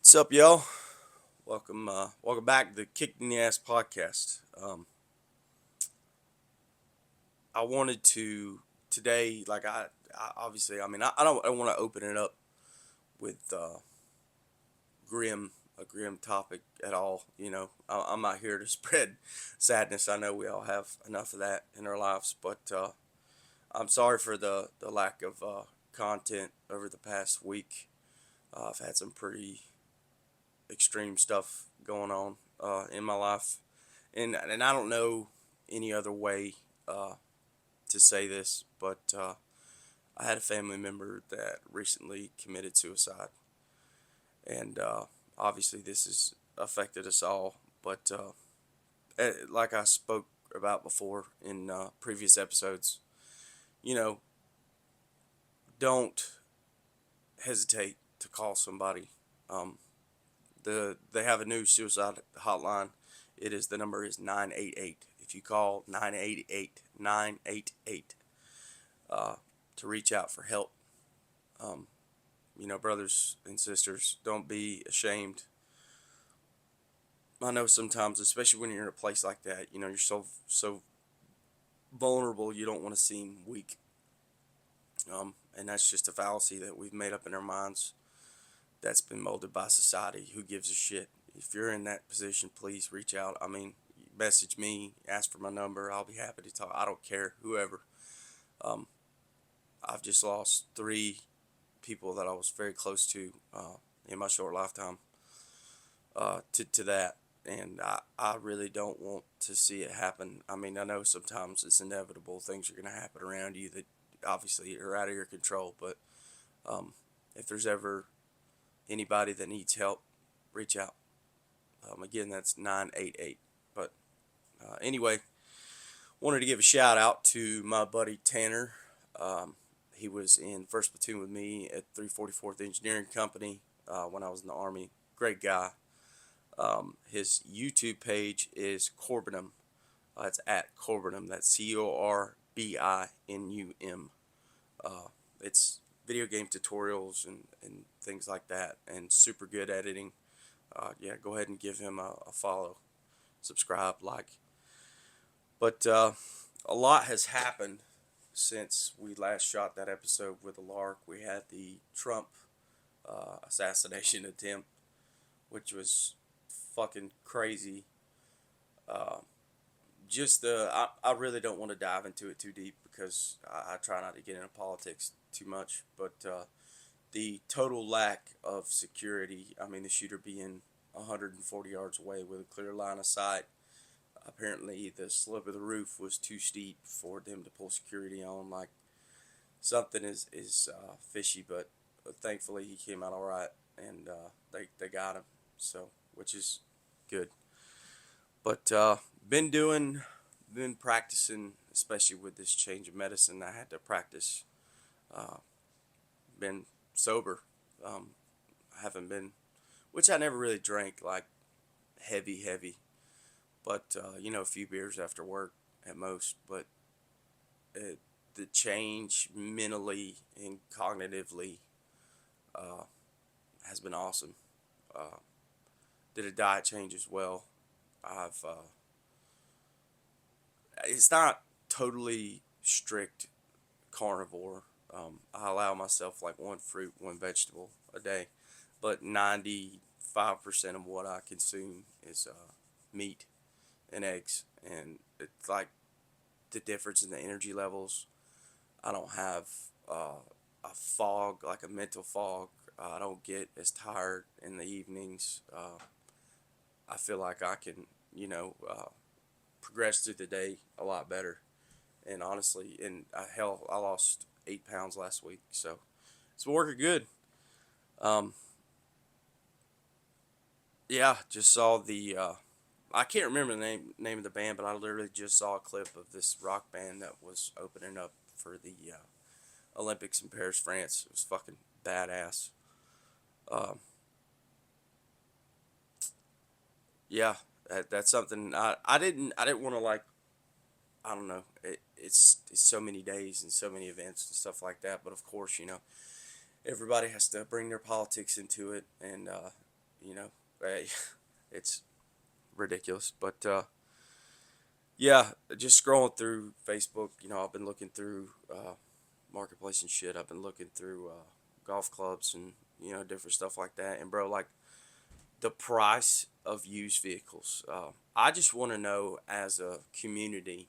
What's up, y'all? Welcome back to the Kick in the Ass podcast. I wanted to today, I obviously, I don't want to open it up with grim, a grim topic at all. I'm not here to spread sadness. I know we all have enough of that in our lives, but I'm sorry for the lack of content over the past week. I've had some pretty extreme stuff going on in my life, and I don't know any other way uh, to say this, but I had a family member that recently committed suicide, and obviously this has affected us all. But like I spoke about before in previous episodes, you know, don't hesitate to call somebody. Um, they have a new suicide hotline. The number is 988. If you call 988 to reach out for help, um, brothers and sisters, don't be ashamed. I know sometimes, especially when you're in a place like that, you're so vulnerable. You don't want to seem weak, and that's just a fallacy that we've made up in our minds. That's been molded by society. Who gives a shit? If you're in that position, please reach out. Message me, ask for my number. I'll be happy to talk. I don't care, whoever. Um, I've just lost three people that I was very close to in my short lifetime to that. And I really don't want to see it happen. I mean, I know sometimes it's inevitable. Things are going to happen around you that obviously are out of your control. But if there's ever anybody that needs help, reach out. Again, that's 988. But anyway, wanted to give a shout out to my buddy Tanner. He was in first platoon with me at 344th Engineering Company when I was in the Army. Great guy. His YouTube page is Corbinum. It's at Corbinum. That's Corbinum. It's video game tutorials and things like that, and super good editing. Yeah, go ahead and give him a follow, subscribe, like. But a lot has happened since we last shot that episode with the Lark. We had the Trump assassination attempt, which was fucking crazy. Uh, I really don't want to dive into it too deep because I try not to get into politics too much. But the total lack of security, the shooter being 140 yards away with a clear line of sight. Apparently, the slope of the roof was too steep for them to pull security on. Like, something is fishy, but thankfully he came out all right, and they got him. So, which is good. But been practicing, especially with this change of medicine. I had to practice. Uh, been sober. I haven't been, which I never really drank like heavy, but a few beers after work at most. But the change mentally and cognitively uh, has been awesome. Uh, did a diet change as well. I've It's not totally strict carnivore. I allow myself like one fruit, one vegetable a day, but 95% of what I consume is meat and eggs, and it's like the difference in the energy levels. I don't have a fog, like a mental fog. I don't get as tired in the evenings. I feel like I can, progress through the day a lot better. And honestly, hell, I lost 8 pounds last week, so it's been working good. Um, yeah, just saw the. I can't remember the name of the band, but I literally just saw a clip of this rock band that was opening up for the Olympics in Paris, France. It was fucking badass. Um, yeah, that's something I didn't want to like. I don't know. It's so many days and so many events and stuff like that. But of course, everybody has to bring their politics into it, and You know, hey, it's ridiculous. But yeah, just scrolling through Facebook. I've been looking through marketplace and shit. I've been looking through golf clubs and different stuff like that. And bro, like the price of used vehicles. I just want to know, as a community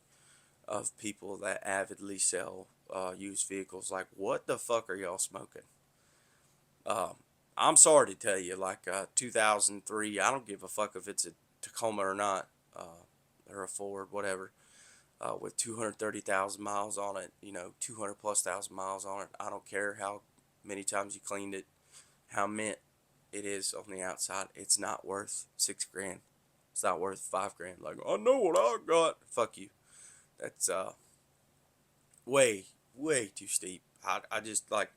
of people that avidly sell used vehicles, like what the fuck are y'all smoking? Um, I'm sorry to tell you, like 2003, I don't give a fuck if it's a Tacoma or not, or a Ford, whatever, with 230,000 miles on it, 200 plus thousand miles on it. I don't care how many times you cleaned it, how mint it is on the outside. It's not worth 6 grand. It's not worth 5 grand. Like, I know what I got. Fuck you. That's way, way too steep. I just like,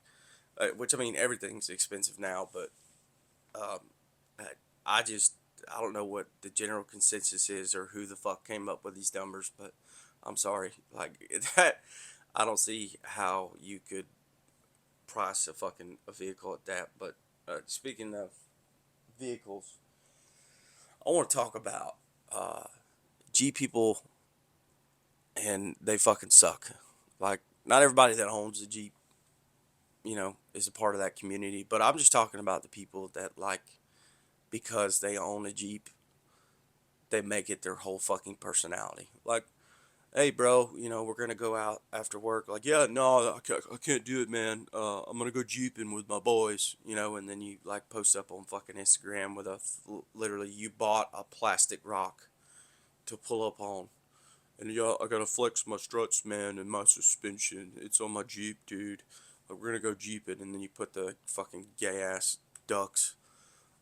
which I mean, everything's expensive now, but um, I, I just, I don't know what the general consensus is or who the fuck came up with these numbers, but I'm sorry. Like, that, I don't see how you could price a vehicle at that. But speaking of vehicles, I want to talk about uh, Jeep people, and they fucking suck. Like, not everybody that owns a Jeep, is a part of that community. But I'm just talking about the people that, like, because they own a Jeep, they make it their whole fucking personality. Like, hey, bro, we're gonna go out after work. Like, yeah, no, I can't do it, man. I'm gonna go Jeeping with my boys, and then you like post up on fucking Instagram with literally you bought a plastic rock to pull up on. And yeah, I gotta flex my struts, man, and my suspension. It's on my Jeep, dude. Like, we're gonna go Jeeping, and then you put the fucking gay ass ducks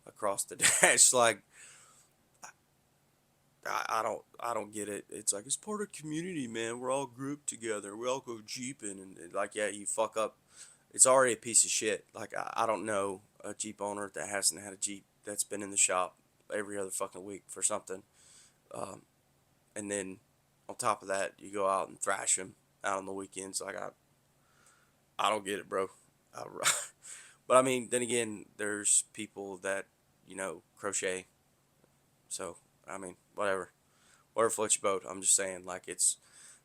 across the dash. Like, I don't get it. It's like, it's part of community, man. We're all grouped together. We all go Jeeping, and like, yeah, you fuck up. It's already a piece of shit. Like, I don't know a Jeep owner that hasn't had a Jeep that's been in the shop every other fucking week for something. Um, and then on top of that, you go out and thrash them out on the weekends. Like, I don't get it, bro. I, but I mean, then again, there's people that crochet. So I mean, whatever floats your boat. I'm just saying, like, it's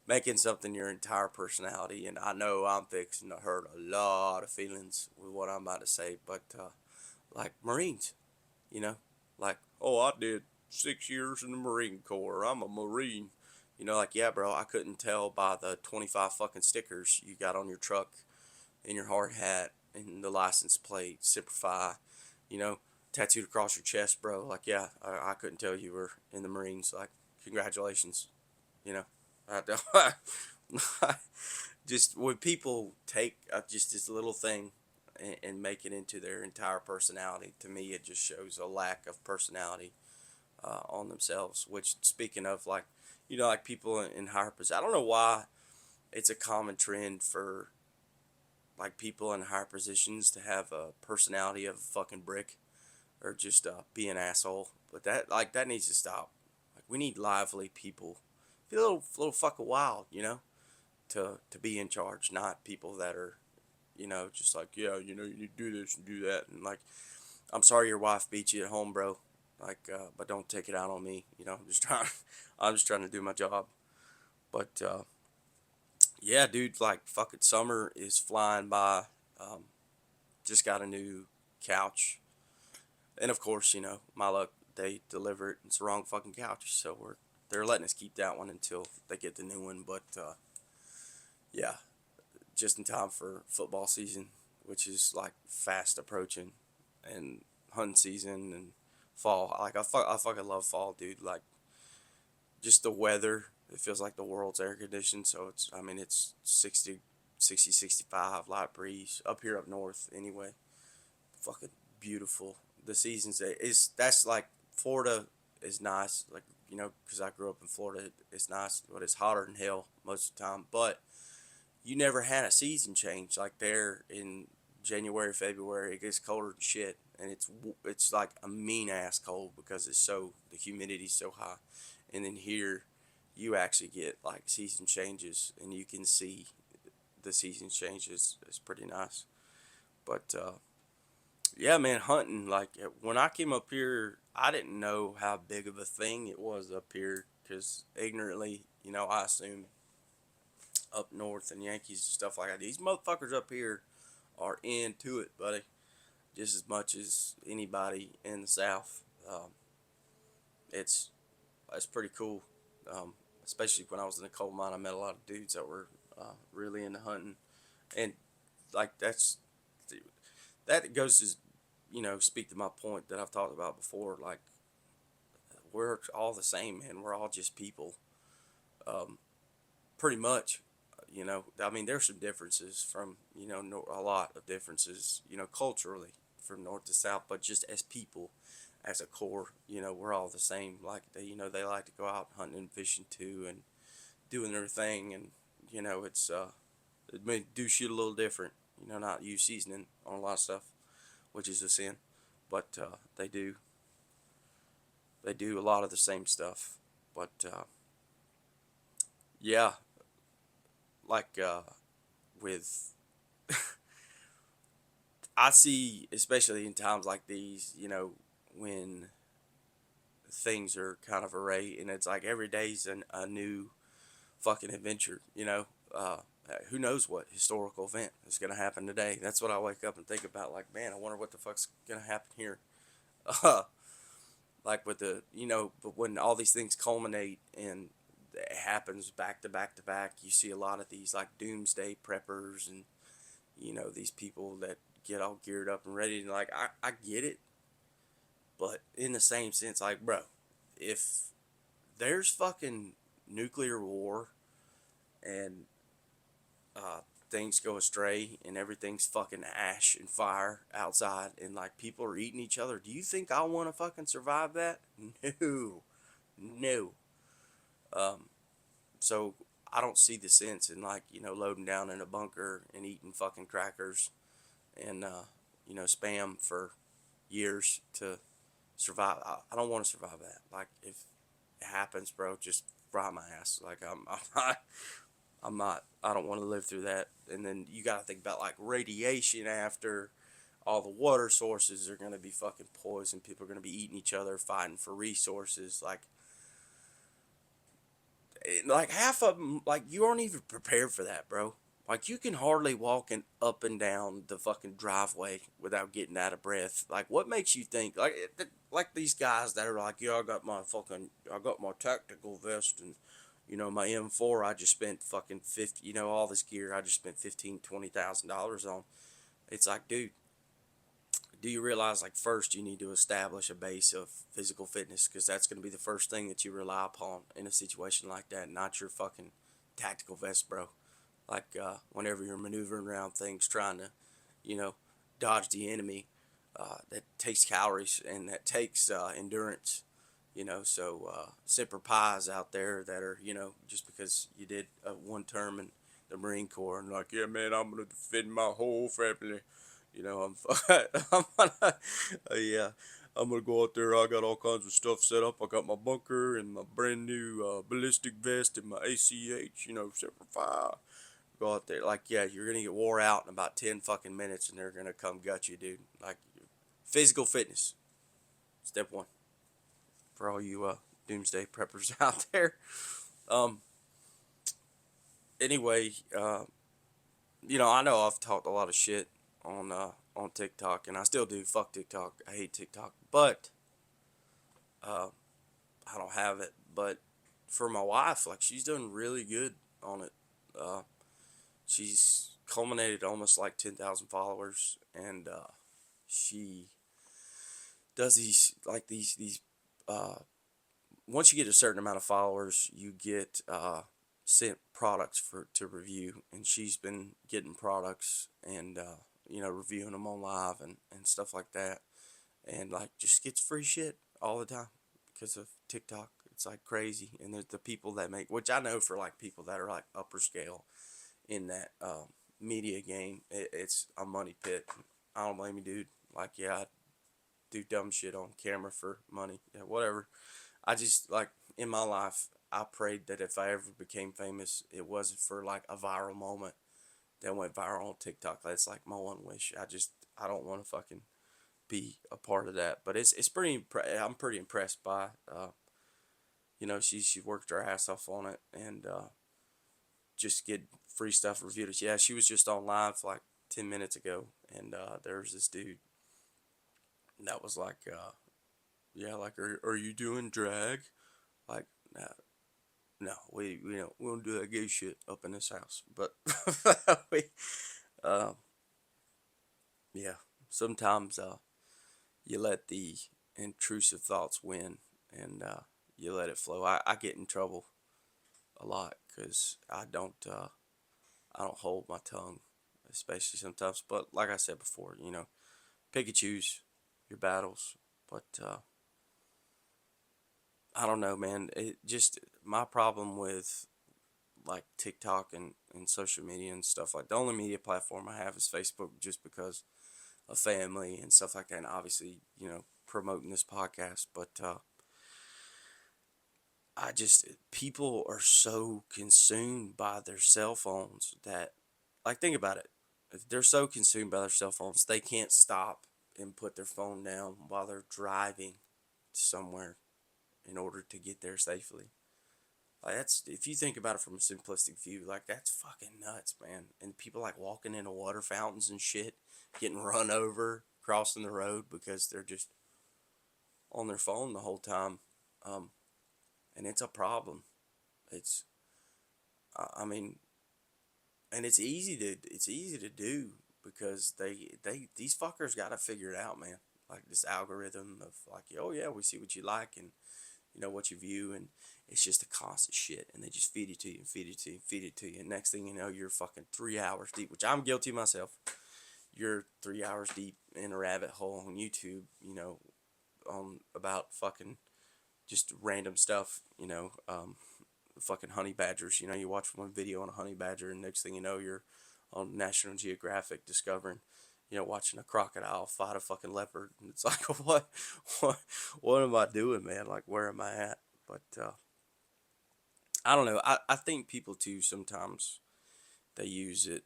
making something your entire personality. And I know I'm fixing to hurt a lot of feelings with what I'm about to say, but like Marines, you know, like, oh, I did 6 years in the Marine Corps. I'm a Marine. Like, yeah, bro, I couldn't tell by the 25 fucking stickers you got on your truck, in your hard hat, and the license plate, Semper Fi, you know, tattooed across your chest, bro. Like, yeah, I couldn't tell you were in the Marines. Like, congratulations, you know. I, just when people take just this little thing and make it into their entire personality, to me, it just shows a lack of personality on themselves. Which, speaking of, like, like people in higher positions, I don't know why it's a common trend for like people in higher positions to have a personality of a fucking brick, or just be an asshole. But that needs to stop. Like, we need lively people, be a little fucking wild, to be in charge, not people that are, just like, yeah, you need to do this and do that, and like, I'm sorry your wife beat you at home, bro. Like, but don't take it out on me. I'm just trying, I'm just trying to do my job. But yeah, dude, like, fucking summer is flying by. Um, just got a new couch, and of course, my luck, they deliver it. It's the wrong fucking couch, so they're letting us keep that one until they get the new one. But yeah, just in time for football season, which is like fast approaching, and hunting season and fall. Like, I fucking love fall, dude. Like, just the weather. It feels like the world's air conditioned, so I mean, it's 65, light breeze up here up north anyway. Fucking beautiful. The seasons is that's like Florida is nice, like, because I grew up in Florida. It's nice, but it's hotter than hell most of the time. But you never had a season change like there in January, February. It gets colder than shit, and it's like a mean ass cold because the humidity's so high. And then here, you actually get like season changes, and you can see the season changes. It's pretty nice. But Yeah, man, hunting. Like when I came up here, I didn't know how big of a thing it was up here because ignorantly, I assumed up north and Yankees and stuff like that. These motherfuckers up here are into it, buddy, just as much as anybody in the South. It's it's pretty cool. Especially when I was in the coal mine, I met a lot of dudes that were really into hunting, and like that goes to speak to my point that I've talked about before. Like we're all the same, man. We're all just people, um, pretty much. I mean, there's some differences from a lot of differences, culturally from north to south, but just as people, as a core, we're all the same. Like they like to go out hunting and fishing too, and doing their thing, and it may do shit a little different. Not use seasoning on a lot of stuff, which is a sin, but they do a lot of the same stuff. But yeah, like with I see, especially in times like these, when things are kind of array, and it's like every day's a new fucking adventure. Who knows what historical event is gonna happen today? That's what I wake up and think about. Like, man, I wonder what the fuck's gonna happen here. Uh, like with but when all these things culminate and it happens back to back to back, you see a lot of these like doomsday preppers and these people that get all geared up and ready. And like, I get it, but in the same sense, like, bro, if there's fucking nuclear war and uh, things go astray and everything's fucking ash and fire outside and like people are eating each other, do you think I want to fucking survive that? No, no. Um, so I don't see the sense in like loading down in a bunker and eating fucking crackers and spam for years to survive. I don't want to survive that. Like if it happens, bro, just fry my ass. Like I'm not. I don't want to live through that. And then you got to think about like radiation after. All the water sources are gonna be fucking poisoned. People are gonna be eating each other, fighting for resources. Like half of them, like you aren't even prepared for that, bro. Like you can hardly walk up and down the fucking driveway without getting out of breath. Like what makes you think like these guys that are like, yeah, I got my tactical vest and my M4. I just spent fucking 50. All this gear. I just spent 15, $20,000 on. It's like, dude, do you realize like first you need to establish a base of physical fitness because that's going to be the first thing that you rely upon in a situation like that, not your fucking tactical vest, bro. Like whenever you're maneuvering around things trying to you know dodge the enemy, that takes calories and that takes endurance. So semper pies out there that are just because you did one term in the Marine Corps and like, yeah, man, I'm gonna defend my whole family. I'm gonna, yeah, I'm gonna go out there. I got all kinds of stuff set up. I got my bunker and my brand new ballistic vest and my ACH. Semper Fi. Go out there, like, yeah, you're gonna get wore out in about 10 fucking minutes, and they're gonna come gut you, dude. Like, physical fitness, step one for all you doomsday preppers out there. Um, anyway, I know I've talked a lot of shit on TikTok, and I still do. Fuck TikTok. I hate TikTok, but uh, I don't have it. But for my wife, like she's done really good on it. Uh, she's culminated almost like 10,000 followers, and she does these. Uh, Once you get a certain amount of followers, you get sent products for to review, and she's been getting products and reviewing them on live and stuff like that, and like just gets free shit all the time because of TikTok. It's like crazy, and there's the people that make, which I know for like people that are like upper scale in that media game, it's a money pit. I don't blame you, dude. Like, yeah, I do dumb shit on camera for money. Yeah, whatever. I just like in my life, I prayed that if I ever became famous, it wasn't for like a viral moment that went viral on TikTok. That's like my one wish. I don't want to fucking be a part of that. But it's I'm pretty impressed by she worked her ass off on it, and just get free stuff reviewed. Yeah, she was just on live like 10 minutes ago, and there's this dude that was like, yeah, like, are you doing drag? Like, nah, no, we don't do that gay shit up in this house. But we, uh, yeah, sometimes you let the intrusive thoughts win, and you let it flow. I get in trouble a lot because I don't hold my tongue, especially sometimes. But like I said before, pick and choose your battles. But I don't know, man. It just my problem with like TikTok and social media and stuff, like the only media platform I have is Facebook, just because of family and stuff like that, and obviously promoting this podcast. But I just people are so consumed by their cell phones that, like, think about it. If they're so consumed by their cell phones, they can't stop and put their phone down while they're driving somewhere in order to get there safely. Like, that's, if you think about it from a simplistic view, like, that's fucking nuts, man. And people like walking into water fountains and shit, getting run over crossing the road because they're just on their phone the whole time. Um, and it's a problem. It's I mean, and it's easy to do because these fuckers got to figure it out, man. Like this algorithm of like, oh yeah, we see what you like and what you view, and it's just a constant shit, and they just feed it to you and feed it to you and feed it to you, and next thing you know, you're fucking 3 hours deep, which I'm guilty myself. You're 3 hours deep in a rabbit hole on YouTube, on about fucking just random stuff, fucking honey badgers. You watch one video on a honey badger, and next thing you know, you're on National Geographic discovering, watching a crocodile fight a fucking leopard. And it's like, what, what am I doing, man? Like, where am I at? But I don't know. I think people too sometimes they use it,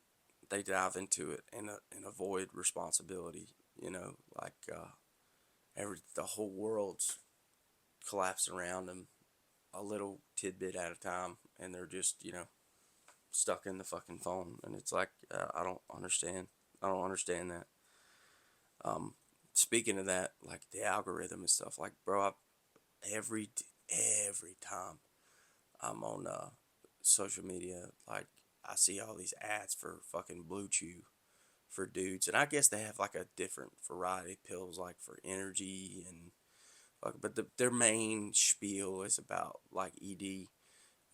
they dive into it and avoid responsibility. Like the whole world's collapsing around them a little tidbit at a time, and they're just stuck in the fucking phone, and it's like I don't understand that. um Speaking of that, like the algorithm and stuff, like, bro, every every time I'm on social media, like, I see all these ads for fucking Blue Chew for dudes, and I guess they have like a different variety of pills, like for energy and but their main spiel is about like ED.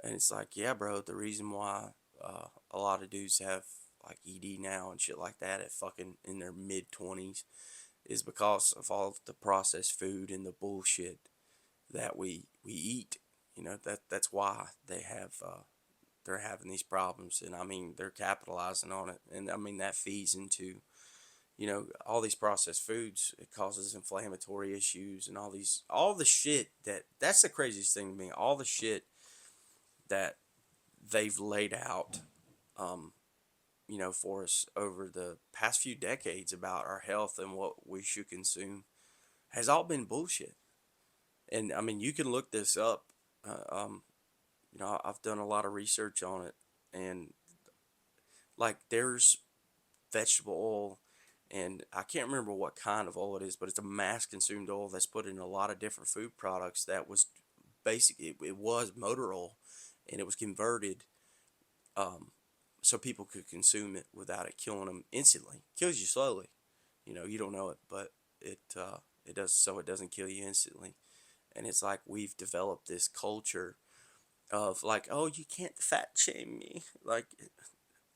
And it's like, yeah, bro, the reason why a lot of dudes have like ED now and shit like that at fucking in their mid 20s is because of all of the processed food and the bullshit that we eat. That's why they're having these problems, and I mean they're capitalizing on it, and I mean that feeds into all these processed foods. It causes inflammatory issues and all the shit that's the craziest thing to me. All the shit that they've laid out, um, for us over the past few decades about our health and what we should consume has all been bullshit. And I mean, you can look this up. I've done a lot of research on it, and like there's vegetable oil, and I can't remember what kind of oil it is, but it's a mass consumed oil that's put in a lot of different food products that was basically, it was motor oil, and it was converted um, so people could consume it without it killing them instantly. Kills you slowly, you don't know it, but it does, so it doesn't kill you instantly. And it's like we've developed this culture of like, oh, you can't fat shame me. Like,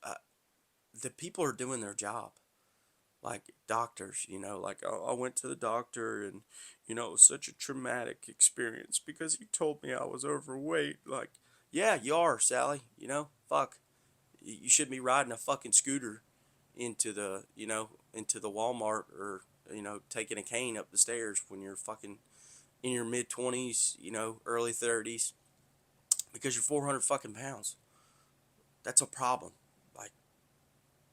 uh, the people are doing their job. Like doctors, like, oh, I went to the doctor, and it was such a traumatic experience because he told me I was overweight. Like, yeah, you are, Sally. Fuck. You shouldn't be riding a fucking scooter into the Walmart, or taking a cane up the stairs when you're fucking in your mid 20s, early 30s, because you're 400 fucking pounds. That's a problem. Like,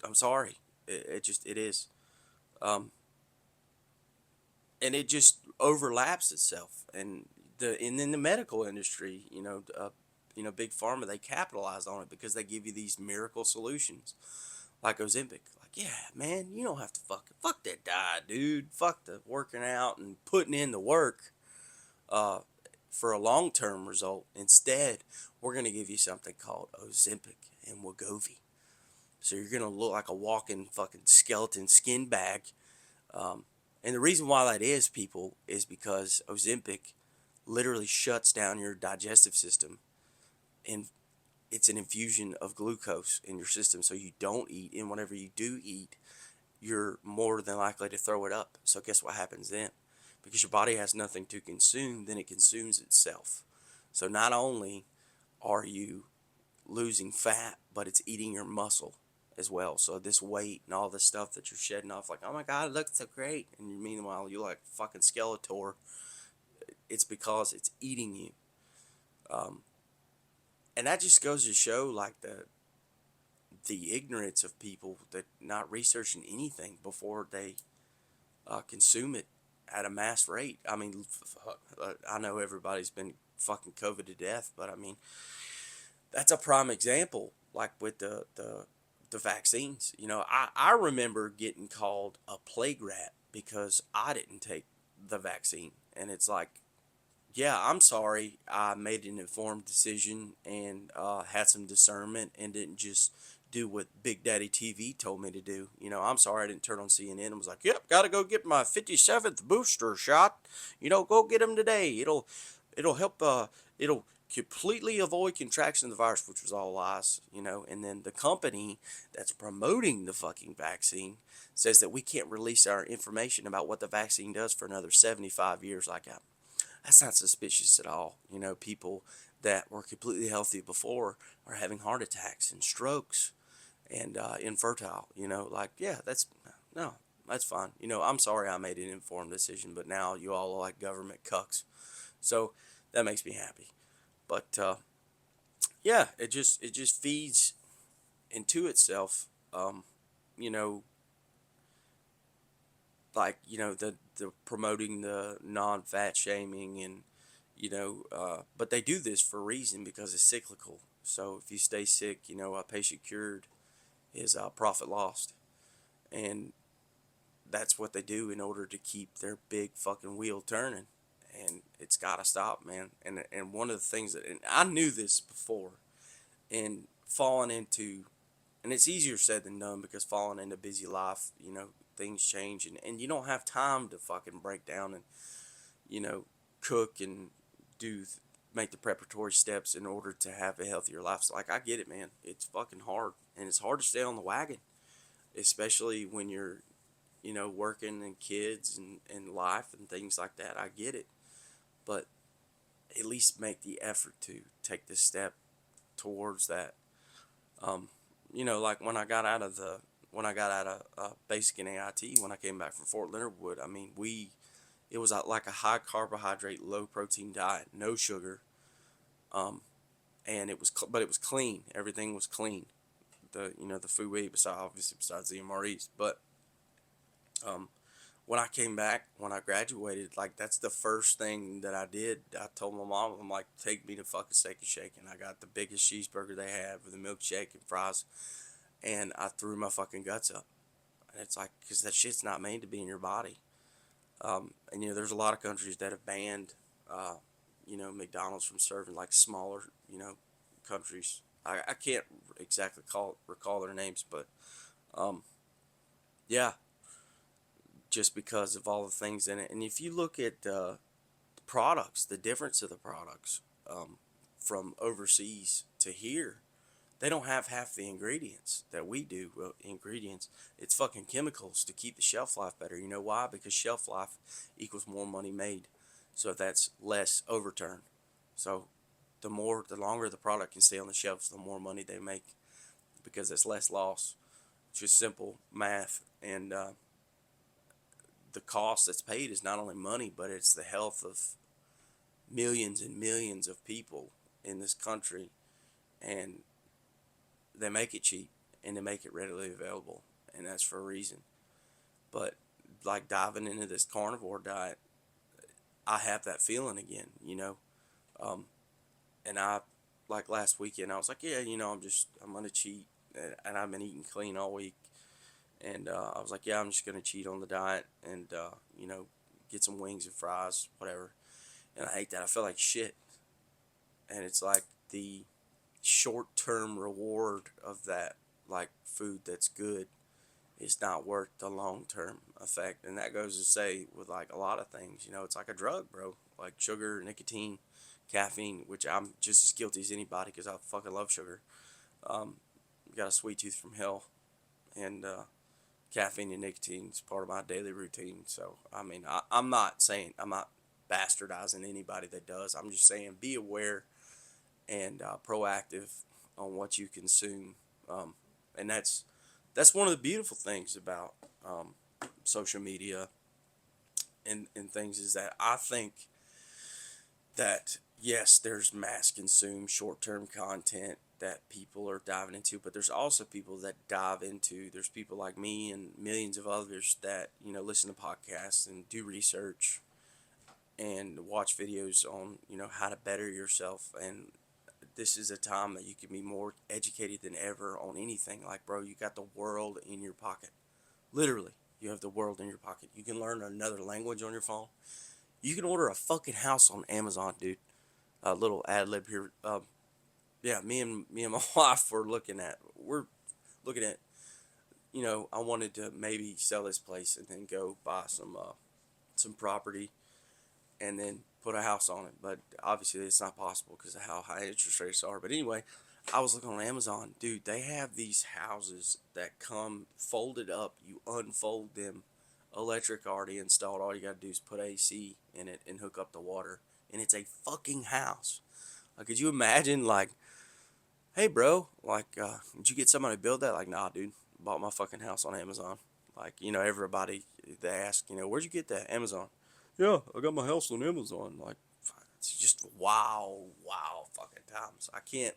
I'm sorry. It is. Um, and it just overlaps itself. And in the medical industry, big pharma, they capitalize on it because they give you these miracle solutions like Ozempic. Like, yeah, man, you don't have to fuck that diet, dude. Fuck the working out and putting in the work uh, for a long term result. Instead, we're gonna give you something called Ozempic and Wegovy. So you're gonna look like a walking fucking skeleton skin bag. Um, and the reason why that is, people, is because Ozempic literally shuts down your digestive system, and it's an infusion of glucose in your system, so you don't eat, and whenever you do eat, you're more than likely to throw it up. So guess what happens then? Because your body has nothing to consume, then it consumes itself. So not only are you losing fat, but it's eating your muscle as well. So this weight and all this stuff that you're shedding off, like, oh my god, it looks so great, and meanwhile you're like fucking Skeletor. It's because it's eating you. Um, and that just goes to show, like, the ignorance of people that not researching anything before they consume it at a mass rate. I mean, I know everybody's been fucking COVID to death, but I mean, that's a prime example. Like with the vaccines, I remember getting called a plague rat because I didn't take the vaccine, and it's like, yeah, I'm sorry. I made an informed decision and had some discernment and didn't just do what Big Daddy TV told me to do. I'm sorry I didn't turn on CNN and was like, "Yep, got to go get my 57th booster shot. Go get them today. It'll help. It'll completely avoid contraction of the virus," which was all lies. And then the company that's promoting the fucking vaccine says that we can't release our information about what the vaccine does for another 75 years. Like, that's not suspicious at all. People that were completely healthy before are having heart attacks and strokes and infertile. Like, yeah, no, that's fine. I'm sorry I made an informed decision, but now you all are like government cucks. So that makes me happy. But yeah, it just feeds into itself. You know, like, the promoting the non-fat shaming, and but they do this for a reason, because it's cyclical. So if you stay sick, a patient cured is a profit lost, and that's what they do in order to keep their big fucking wheel turning. And it's got to stop, man. And one of the things that, and I knew this before, and falling into, and it's easier said than done, because falling into busy life, things change, and you don't have time to fucking break down and, cook and do, make the preparatory steps in order to have a healthier life. So, like, I get it, man. It's fucking hard, and it's hard to stay on the wagon, especially when you're, working and kids and life and things like that. I get it, but at least make the effort to take this step towards that. Um, like when I got out of basic and AIT, when I came back from Fort Leonard Wood, I mean, it was like a high carbohydrate, low protein diet, no sugar, um, and but it was clean. Everything was clean. The food we ate, besides the MREs, but um, when I came back, when I graduated, like, that's the first thing that I did. I told my mom, I'm like, take me to fucking Steak and Shake, and I got the biggest cheeseburger they have with a milkshake and fries, and I threw my fucking guts up. And it's like, because that shit's not made to be in your body. And there's a lot of countries that have banned, McDonald's from serving, like, smaller, countries. I can't exactly recall their names, but um, yeah, just because of all the things in it. And if you look at products, the difference of the products, from overseas to here, they don't have half the ingredients that we do. Well, ingredients, it's fucking chemicals to keep the shelf life better. You know why? Because shelf life equals more money made. So that's less overturn. So the longer the product can stay on the shelves, the more money they make, because it's less loss. It's just simple math. And the cost that's paid is not only money, but it's the health of millions and millions of people in this country. And they make it cheap, and they make it readily available, and that's for a reason. But like diving into this carnivore diet, I have that feeling again, you know. Um, and I, like last weekend, I was like, yeah, I'm gonna cheat, and I've been eating clean all week, and I was like, yeah, I'm just gonna cheat on the diet, and get some wings and fries, whatever. And I ate that. I felt like shit, and it's like the short-term reward of that, like food that's good, is not worth the long-term effect. And that goes to say with like a lot of things, it's like a drug, bro. Like sugar, nicotine, caffeine, which I'm just as guilty as anybody because I fucking love sugar. Um, got a sweet tooth from hell, and caffeine and nicotine is part of my daily routine. So I mean, I'm not saying, I'm not bastardizing anybody that does. I'm just saying be aware and proactive on what you consume, and that's one of the beautiful things about social media and things, is that I think that yes, there's mass consumed short term content that people are diving into, but there's also people that dive into. There's people like me and millions of others that listen to podcasts and do research and watch videos on how to better yourself. And this is a time that you can be more educated than ever on anything. Like, bro, you got the world in your pocket. Literally, you have the world in your pocket. You can learn another language on your phone. You can order a fucking house on Amazon, dude. A little ad lib here. Yeah, me and my wife we're looking at. I wanted to maybe sell this place and then go buy some property and then put a house on it. But obviously, it's not possible because of how high interest rates are. But anyway, I was looking on Amazon, dude. They have these houses that come folded up. You unfold them, electric already installed. All you gotta do is put AC in it and hook up the water, and it's a fucking house. Like, could you imagine, like, hey, bro, like, did you get somebody to build that? Like, nah, dude, bought my fucking house on Amazon. Like, everybody, they ask, where'd you get that? Amazon. Yeah, I got my house on Amazon. Like, it's just wow, wow, fucking times. I can't.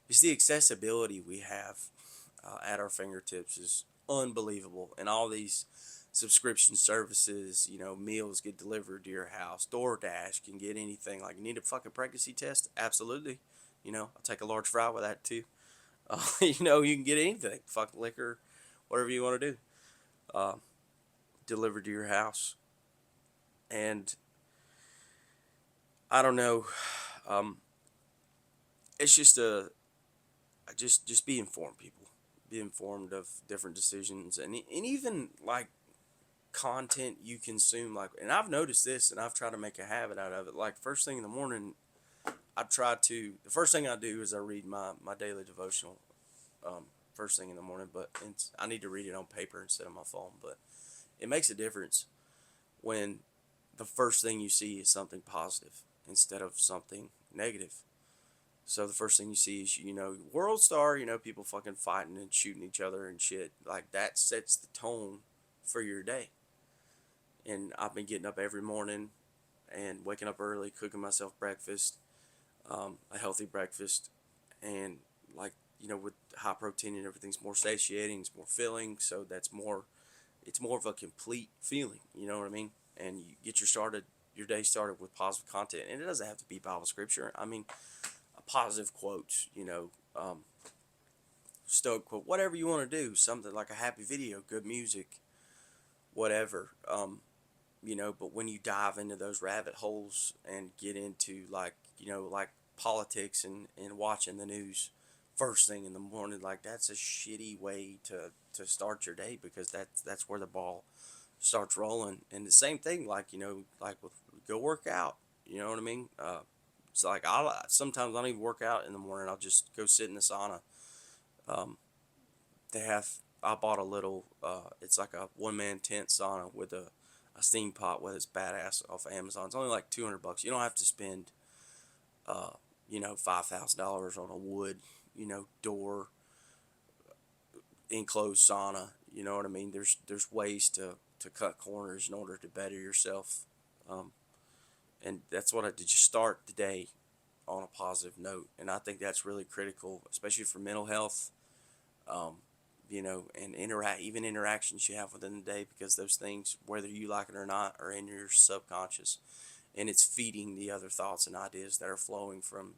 It's the accessibility we have at our fingertips is unbelievable, and all these subscription services, meals get delivered to your house. DoorDash can get anything. Like, you need a fucking pregnancy test? Absolutely. I'll take a large fry with that too. You can get anything. Fucking liquor, whatever you want to do, uh, delivered to your house. And I don't know. Um, it's just just be informed, people. Be informed of different decisions, and even like content you consume. Like, and I've noticed this, and I've tried to make a habit out of it. Like, first thing in the morning, the first thing I do is I read my daily devotional, first thing in the morning. But I need to read it on paper instead of my phone. But it makes a difference when the first thing you see is something positive instead of something negative. So the first thing you see is, world star, people fucking fighting and shooting each other and shit. Like, that sets the tone for your day. And I've been getting up every morning and waking up early, cooking myself breakfast, a healthy breakfast, and like, with high protein and everything's more satiating, it's more filling, so it's more of a complete feeling. You know what I mean? And you get your day started with positive content, and it doesn't have to be Bible scripture. I mean, a positive quotes, stoic quote, whatever you want to do, something like a happy video, good music, whatever. But when you dive into those rabbit holes and get into like politics and watching the news first thing in the morning, like, that's a shitty way to start your day, because that's where the ball starts rolling. And the same thing, like, like with go work out, you know what I mean? It's like sometimes I don't even work out in the morning. I'll just go sit in the sauna. Um, they have I bought a little. It's like a one-man tent sauna with a steam pot with its badass off of Amazon. It's only like $200. You don't have to spend $5,000 on a wood door enclosed sauna. You know what I mean? There's ways to cut corners in order to better yourself. Um, and that's what I did. Just start the day on a positive note, and I think that's really critical, especially for mental health. Um, and even interactions you have within the day, because those things, whether you like it or not, are in your subconscious, and it's feeding the other thoughts and ideas that are flowing from,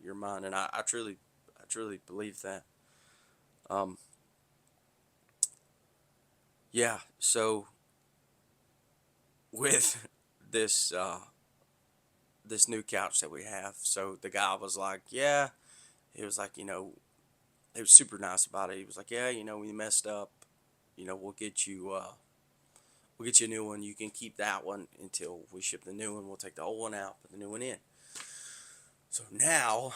your mind. And I truly believe that. Um, yeah. So with this this new couch that we have, so the guy was like, yeah, he was like, he was super nice about it. He was like, yeah, we messed up. We'll get you. We'll get you a new one. You can keep that one until we ship the new one. We'll take the old one out, put the new one in. So now,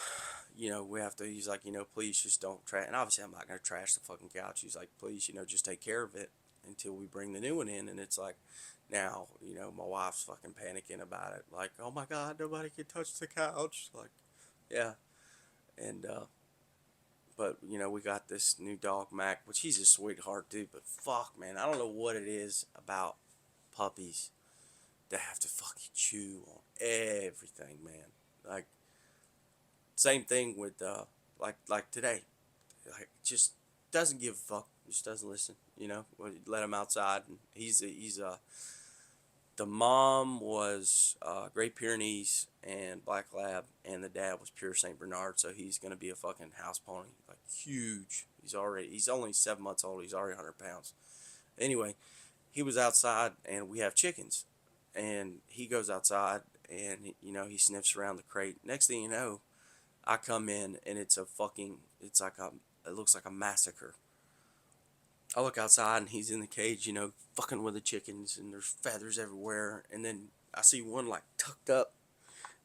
we have to, he's like, please just don't trash. And obviously, I'm not going to trash the fucking couch. He's like, please, just take care of it until we bring the new one in. And it's like, now, my wife's fucking panicking about it. Like, oh my God, nobody can touch the couch. Like, yeah. And, but, we got this new dog, Mac, which he's a sweetheart, dude. But fuck, man, I don't know what it is about puppies that have to fucking chew on everything, man. Like, same thing with like today, like just doesn't give a fuck, just doesn't listen. We let him outside, and he's the mom was Great Pyrenees and Black Lab, and the dad was pure Saint Bernard. So he's gonna be a fucking house pony, like huge. He's only 7 months old. He's already 100 pounds. Anyway, he was outside, and we have chickens, and he goes outside, and he sniffs around the crate. Next thing you know, I come in, and it looks like a massacre. I look outside, and he's in the cage, fucking with the chickens, and there's feathers everywhere. And then I see one like tucked up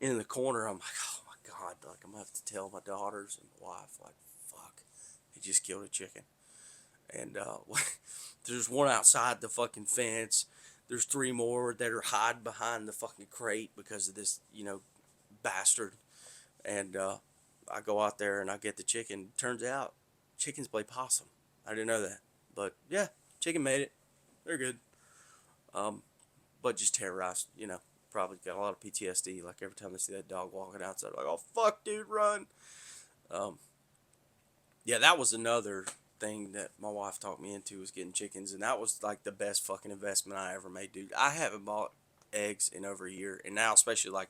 in the corner. I'm like, oh my God, like I'm gonna have to tell my daughters and my wife, like, fuck, he just killed a chicken. And there's one outside the fucking fence. There's three more that are hiding behind the fucking crate because of this, bastard. And I go out there and I get the chicken. Turns out, chickens play possum. I didn't know that, but yeah, chicken made it. They're good. But just terrorized. Probably got a lot of PTSD. Like every time they see that dog walking outside, like, oh fuck, dude, run. Um, yeah, that was another thing that my wife talked me into, was getting chickens, and that was like the best fucking investment I ever made, dude. I haven't bought eggs in over a year, and now, especially like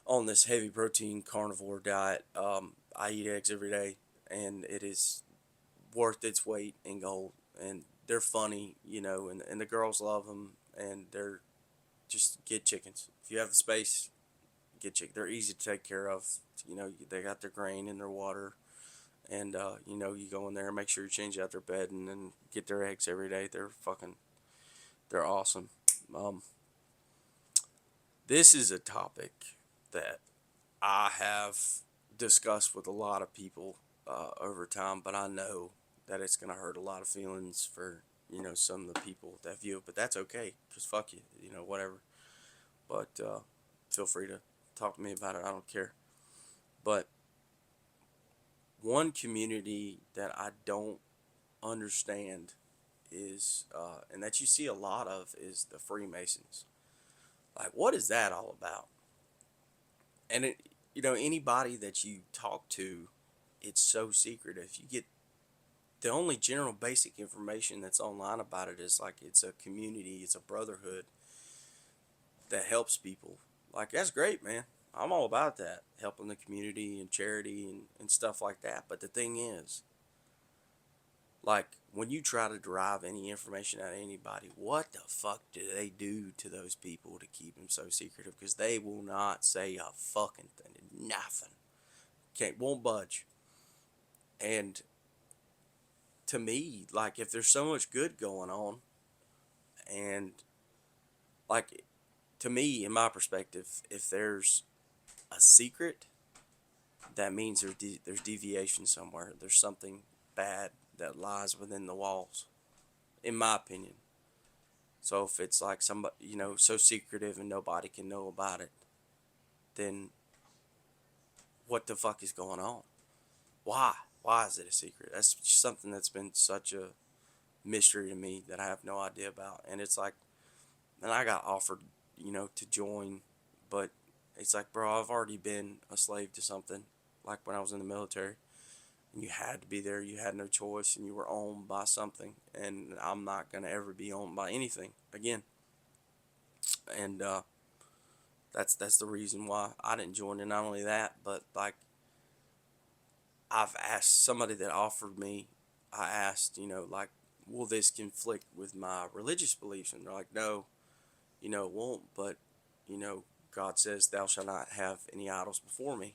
on this heavy protein carnivore diet, I eat eggs every day, and it is worth its weight in gold. And they're funny, and the girls love them, and they're just get chickens if you have the space. Get chicken. They're easy to take care of. They got their grain and their water, and you go in there and make sure you change out their bed, and then get their eggs every day. They're awesome. Um, this is a topic that I have discussed with a lot of people over time, but I know that it's gonna hurt a lot of feelings for some of the people that view it. But that's okay, because fuck you, whatever. But feel free to talk to me about it. I don't care. But one community that I don't understand is, and that you see a lot of, is the Freemasons. Like, what is that all about? And anybody that you talk to, it's so secretive. You get the only general basic information that's online about it is like it's a community, it's a brotherhood that helps people. Like, that's great, man. I'm all about that, helping the community and charity and stuff like that. But the thing is, like, when you try to derive any information out of anybody, what the fuck do they do to those people to keep them so secretive? Because they will not say a fucking thing, nothing. Won't budge. And to me, like, if there's so much good going on, and like, to me, in my perspective, if there's a secret, that means there's deviation somewhere. There's something bad that lies within the walls, in my opinion. So if it's like somebody, so secretive and nobody can know about it, then what the fuck is going on? Why? Why is it a secret? That's just something that's been such a mystery to me that I have no idea about. And it's like, and I got offered, to join, but it's like, bro, I've already been a slave to something, like when I was in the military. and you had to be there. You had no choice, and you were owned by something. And I'm not gonna ever be owned by anything again. And that's the reason why I didn't join. And not only that, but like I've asked somebody that offered me. I asked, like, will this conflict with my religious beliefs? And they're like, no, it won't. But you know, God says, "Thou shalt not have any idols before me."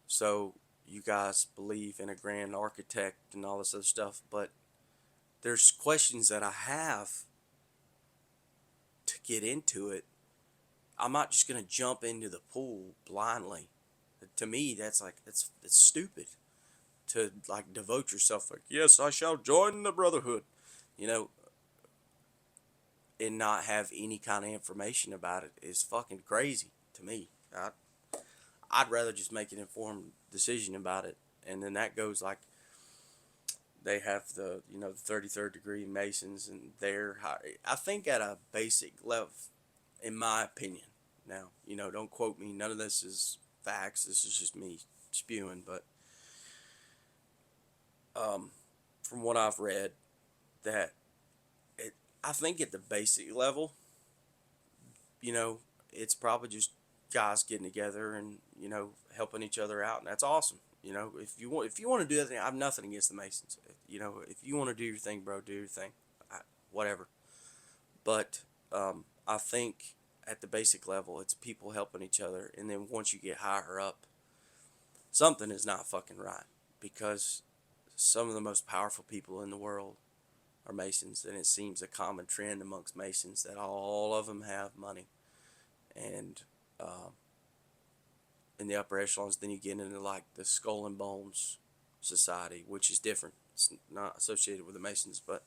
So you guys believe in a grand architect and all this other stuff, but there's questions that I have to get into it. I'm not just gonna jump into the pool blindly. To me, that's like it's stupid to like devote yourself like, yes, I shall join the brotherhood, you know, and not have any kind of information about it is fucking crazy to me. I'd rather just make an informed decision about it, and then that goes like they have the the 33rd degree Masons, and I think at a basic level, in my opinion. Now, don't quote me. None of this is facts. This is just me spewing. But from what I've read, that I think at the basic level, you know, it's probably just guys getting together and helping each other out, and that's awesome. If you want to do that, I have nothing against the Masons. If you want to do your thing, bro, do your thing. Whatever. But I think at the basic level, it's people helping each other, and then once you get higher up, something is not fucking right, because some of the most powerful people in the world are Masons, and it seems a common trend amongst Masons that all of them have money. And in the upper echelons, then you get into like the Skull and Bones Society, which is different. It's not associated with the Masons, but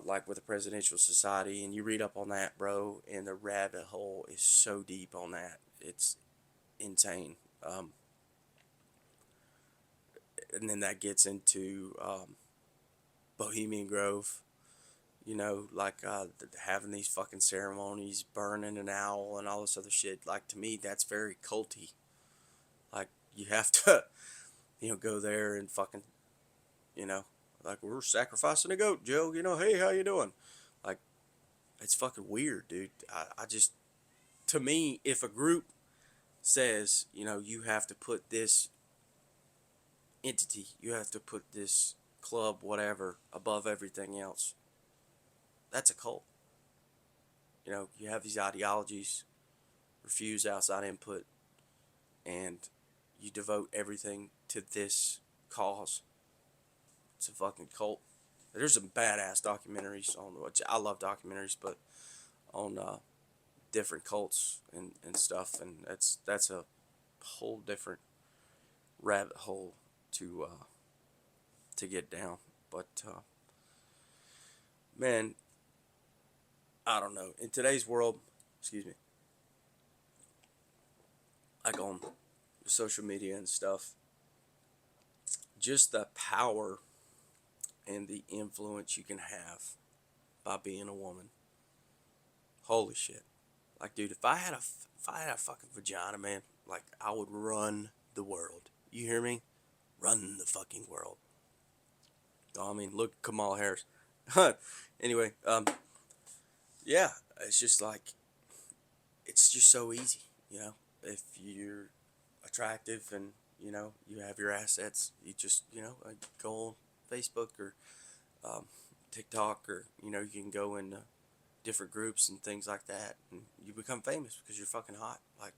like with the Presidential Society, and you read up on that, bro, and the rabbit hole is so deep on that. It's insane. And then that gets into Bohemian Grove, like having these fucking ceremonies, burning an owl and all this other shit. Like, to me, that's very culty. Like, you have to, go there and fucking, like, we're sacrificing a goat, Joe. Hey, how you doing? Like, it's fucking weird, dude. I just, to me, if a group says, you have to put this entity, you have to put this club, whatever, above everything else, that's a cult. You have these ideologies, refuse outside input, and you devote everything to this cause. It's a fucking cult. There's some badass documentaries on, which I love documentaries, but on different cults and stuff, and that's a whole different rabbit hole to get down. But man, I don't know. In today's world, excuse me, like on social media and stuff, just the power and the influence you can have by being a woman. Holy shit! Like, dude, if I had a fucking vagina, man, like, I would run the world. You hear me? Run the fucking world. Oh, I mean, look, Kamala Harris. Anyway, yeah, it's just like, it's just so easy, if you're attractive and, you have your assets, you just, like, go on Facebook or TikTok, or, you can go into different groups and things like that, and you become famous because you're fucking hot. Like,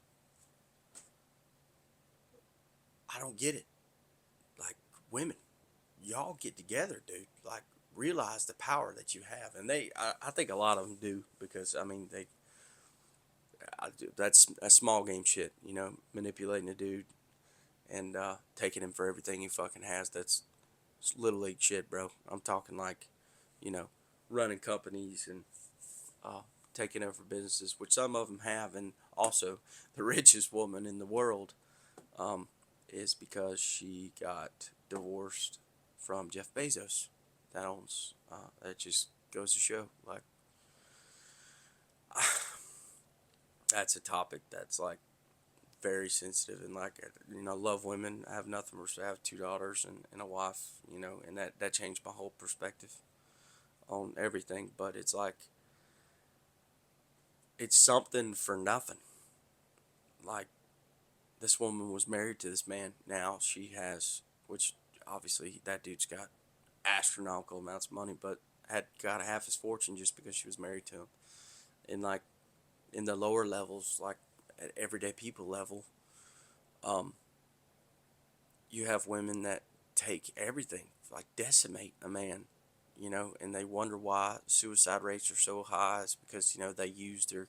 I don't get it. Like, women, y'all get together, dude. Like, realize the power that you have. And I think a lot of them do, because, I mean, that's small game shit, manipulating a dude and taking him for everything he fucking has. That's little league shit, bro. I'm talking like, running companies and taking over businesses, which some of them have. And also, the richest woman in the world is because she got divorced from Jeff Bezos. That owns, that just goes to show, like, that's a topic that's like very sensitive and like, love women. I have nothing but I have 2 daughters and a wife, and that changed my whole perspective on everything. But it's like, it's something for nothing. Like, this woman was married to this man. Now she has, which obviously that dude's got astronomical amounts of money, but had got half his fortune just because she was married to him. And like, in the lower levels, like at everyday people level, um, you have women that take everything, like decimate a man, and they wonder why suicide rates are so high. It's because, they use their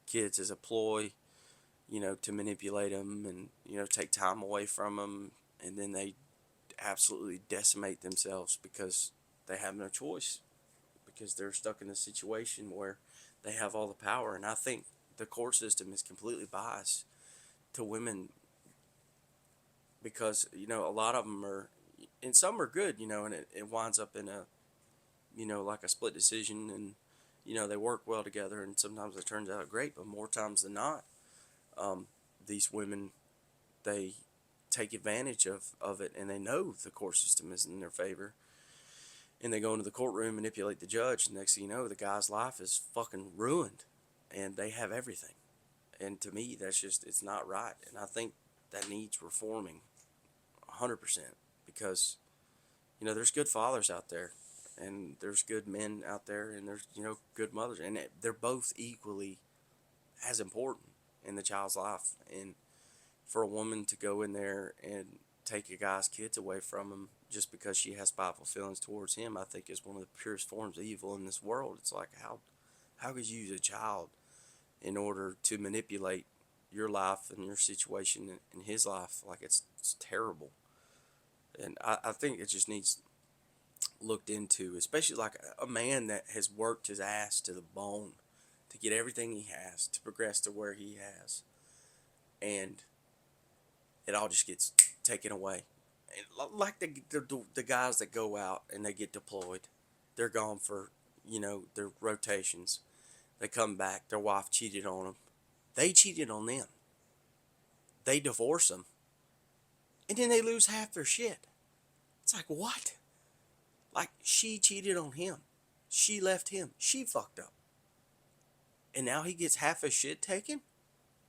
kids as a ploy, to manipulate them and, take time away from them. And then they absolutely decimate themselves because they have no choice, because they're stuck in a situation where they have all the power. And I think the court system is completely biased to women because, a lot of them are, and some are good, and it winds up in a, like a split decision, and, they work well together, and sometimes it turns out great, but more times than not, um, these women, they take advantage of it, and they know the court system is in their favor, and they go into the courtroom, manipulate the judge, and next thing you know, the guy's life is fucking ruined, and they have everything. And to me, that's just, it's not right, and I think that needs reforming 100%, because, there's good fathers out there, and there's good men out there, and there's, good mothers, and they're both equally as important in the child's life. And for a woman to go in there and take a guy's kids away from him just because she has spiteful feelings towards him, I think is one of the purest forms of evil in this world. It's like, how could you use a child in order to manipulate your life and your situation and his life? Like, it's terrible. And I think it just needs looked into, especially like a man that has worked his ass to the bone to get everything he has to progress to where he has, and it all just gets taken away. And like the guys that go out and they get deployed, they're gone for, their rotations. They come back, their wife cheated on them. They cheated on them. They divorce them, and then they lose half their shit. It's like, what? Like, she cheated on him. She left him. She fucked up. And now he gets half his shit taken?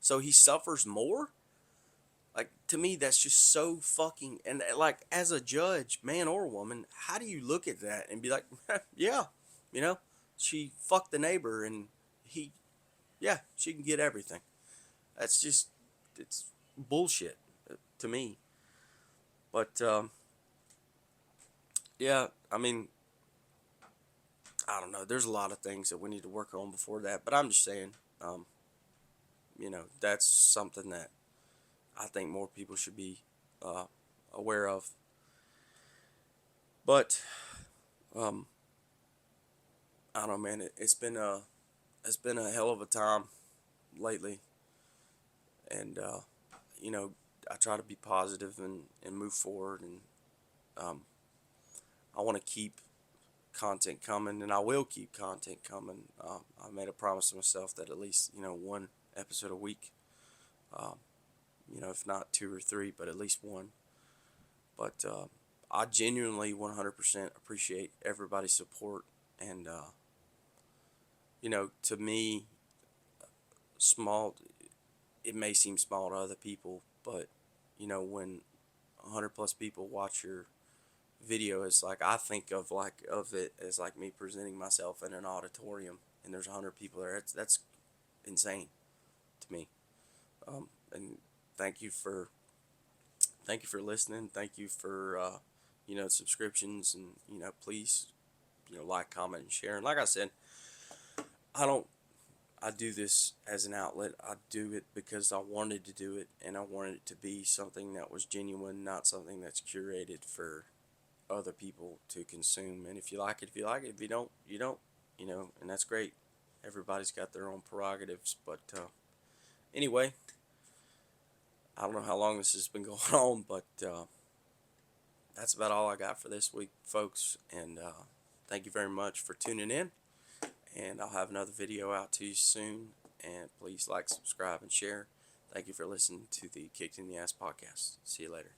So he suffers more? Like, to me, that's just so fucking... And, like, as a judge, man or woman, how do you look at that and be like, yeah, she fucked the neighbor and she can get everything. That's just... It's bullshit to me. But, yeah, I mean, I don't know. There's a lot of things that we need to work on before that. But I'm just saying, that's something that I think more people should be aware of. But, I don't know, man. It's been a hell of a time lately. And, I try to be positive and move forward. And I want to keep content coming, and I will keep content coming. I made a promise to myself that at least, one episode a week, if not 2 or 3, but at least one. But I genuinely 100% appreciate everybody's support, and to me, small, it may seem small to other people, but when 100 plus people watch your video, is like, I think of it as like me presenting myself in an auditorium and there's 100 people there. That's insane to me. And thank you for listening. Thank you for subscriptions, and please like, comment, and share. And like I said, I do this as an outlet. I do it because I wanted to do it, and I wanted it to be something that was genuine, not something that's curated for other people to consume. And if you like it, if you like it. If you don't, you don't. And that's great. Everybody's got their own prerogatives. But anyway, I don't know how long this has been going on, but that's about all I got for this week, folks. And thank you very much for tuning in. And I'll have another video out to you soon. And please like, subscribe, and share. Thank you for listening to the Kicked in the Ass podcast. See you later.